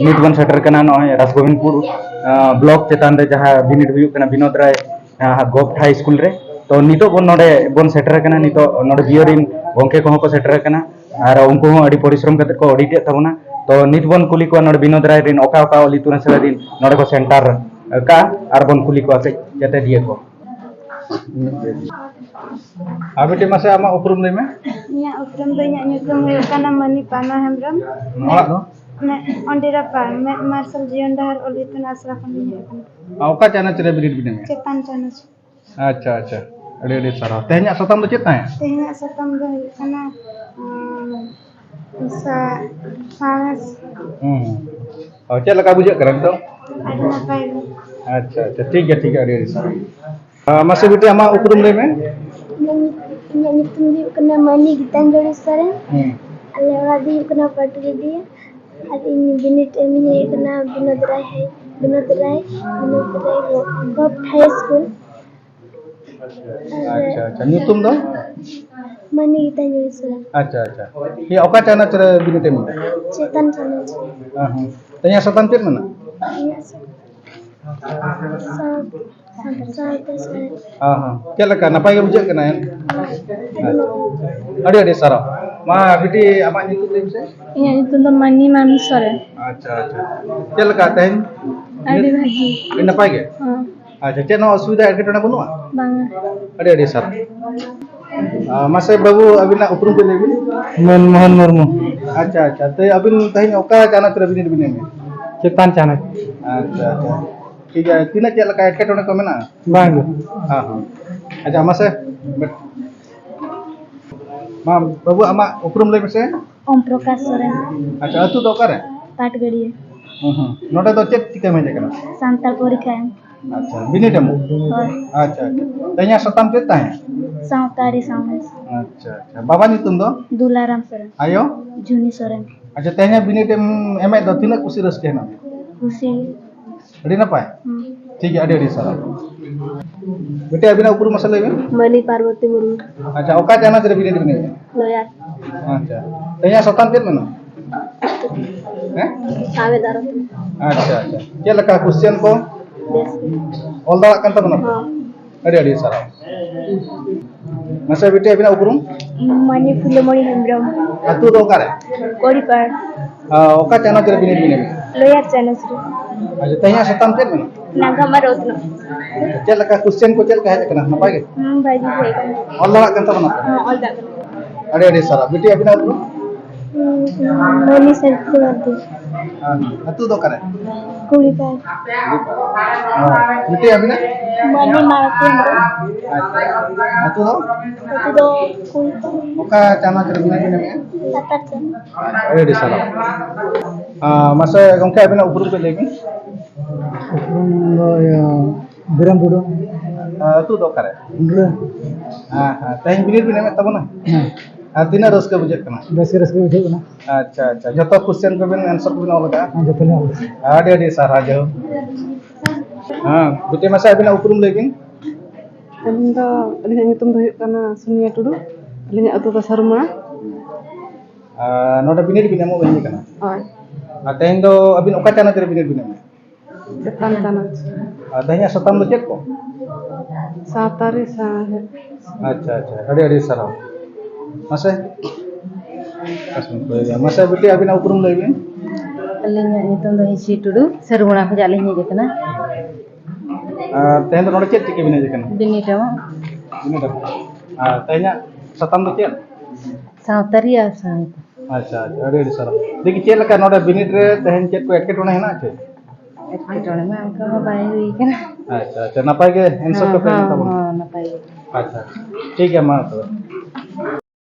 NEET बन shutter कना नय राजगोविंदपुर ब्लॉक चेतान रे जहां बिनिड हुयुक कना विनोद राय गोप्ट हाई स्कूल रे तो नितो बन नोडे बन सेटर कना नितो नोडे बियोरिन गोंके को को सेटर कना और उनको हो अड़ी परिश्रम करते को ऑडिट ताबना तो नित बन कुली को नोडे विनोद राय रिन ओका ओका लितु नसला दिन नोडे को सेंटर का और बन कुली को के जते दिए को आबेटे मासे आमा उपरुम ले में nya उपरुम दो nya nyutum huyuk kana Mani Pana Hembrem ओला दो ondira pa Marcel Jion Dahar ol itu asra kami ओका चाना चरे बिनिड बिने में cetan chanus अच्छा अच्छा अड़े अड़े सारा तेहnya सतम तो चेता है tehnya satam do huyuk kana sa sanes और चल लगा बुझे करन तो ada napai अच्छा अच्छा ठीक है अड़े अड़े सारा मासे बेटे आमा उपरुम ले में nya nyutum huyuk kana Mani Gitanjali Saren ale wadi huyuk kana Patri dia ada ini binit ini kena Vinod Rai Gopt High School अच्छा अच्छा न्यूतुम दो Mani Gitanjali Saren अच्छा अच्छा ये ओका चाना चरे बिनिटे में cetan chanus तेहnya सतम चेत मना हाँ क्या लगा नपाई के बुझे कना अड़े अड़े सारा मा बेटी आमा न्यूतुम ले से ᱤᱧᱟᱹᱜ ᱧᱩᱛᱩᱢ ᱫᱚ ᱢᱟᱱᱤ ᱢᱟᱢᱤ ᱥᱚᱨᱮᱱ अच्छा अच्छा क्या लगा तेहन ᱟᱹᱰᱤ ᱵᱷᱟᱹᱜᱤ नपाई के ᱦᱚᱸ अच्छा चेन असुविधा एटकेटोना बनुआ ᱵᱟᱝᱟ अड़े सारा मासे बाबू अबिना उपरुम के लेबी मनमोहन मुर्मू अच्छा अच्छा ते अबिन तहिन ओका चाना चरे बिनिड बिने में चेतान चाना अच्छा अच्छा ठीक है तीना चेल का एटकेटोना को मेना बांग हां हां अच्छा मासे माम बाबू आमा उपरुम ले से ओम प्रकाश सोरेन अच्छा अतु दो करे पाटगड़िया नोडे दो चेक टिके में जकना सान्ताल परीक्षा एम अच्छा बिनिडम और अच्छा अच्छा तहिया सतम चेता है सावतारी सावनेस अच्छा अच्छा बाबा नितुम दो दुलाराम सोरेन आयो जूनी सोरेन अच्छा तहिया बिनिडम एमे दो तीना कुसी रस्के ना खुशी अड़ी नपाय ठीक है अड़ी सारा बेटे अबिना उपरुम मसले में मनी पार्वती मुर्मू अच्छा ओका जाना तेरे बिनिड बिने लोयार अच्छा तहिया सतम चेत मना हैं आवेदार अच्छा अच्छा क्या लगा क्वेश्चन को देश ऑल दा कंता बना अड़ी सारा मसे बेटे अबिना उपरुम मनी फुलमणि हेम्ब्रम अतु दो करे कोड़ीपाड़ ओका जाना तेरे बिनिड बिने लोयार चैनस अच्छा तहिया सतम चेत मना नागामा रोतनो चल लगा क्वेश्चन को चल कहे जकना नपाय के भाजी भेगा ऑल दा कंता बना ऑल दैट अड़ी सारा बेटे अबिना उपरुम मनी सेंटी अतु दो करे कोड़ीपाड़ बेटे अबिना मनी मारती हेम्ब्रम अतु दो कोड़ीपाड़ ओका जाना तेरे बिनिड बिने में लातार चैन अड़ी सारा मसे गंके अबिना उपरुम के लेबी बिरम बुडो अतु दो करे हां हां तहिन बिनिड बिने में तबना तीना रस्के बुझे कना रस्के बुझे कना अच्छा अच्छा जतो क्वेश्चन को बिन आंसर को बिन लगा जतो ने अड़ी सारा जो हां बेटे मसे अबिना उपरुम लेबिन अलिन दो अलिन nyutum do huyuk kana Sunia Tudu अलिन अतु का शर्मा नोडे बिनिड बिने मो बहिनी कना और तहिन दो अबिन ओका चाना तेरे बिनिड बिने में चेतन चाना तहिया सतम दो चेक को सावतारी सा अच्छा अच्छा अड़ी सारा मसे मसे बेटे अबिना उपरुम लेबिन अलिन नितम दो हिसी टुडू सरगुणा खजा अलिन हे जकना तहिन दो नोडे चेक टिके बिने जकना बिनिटम बिनिड तहिया सतम दो चेक सावतारी आ सावत अच्छा अच्छा अड़ी सारा देखि चेक लका नोडे बिनिड रे तहिन चेक को एटकेटोना हेना छे एटकेटोने में अंका बाय हुई कना अच्छा अच्छा नपाय के आंसर को पे हां नपाई अच्छा ठीक है मा तो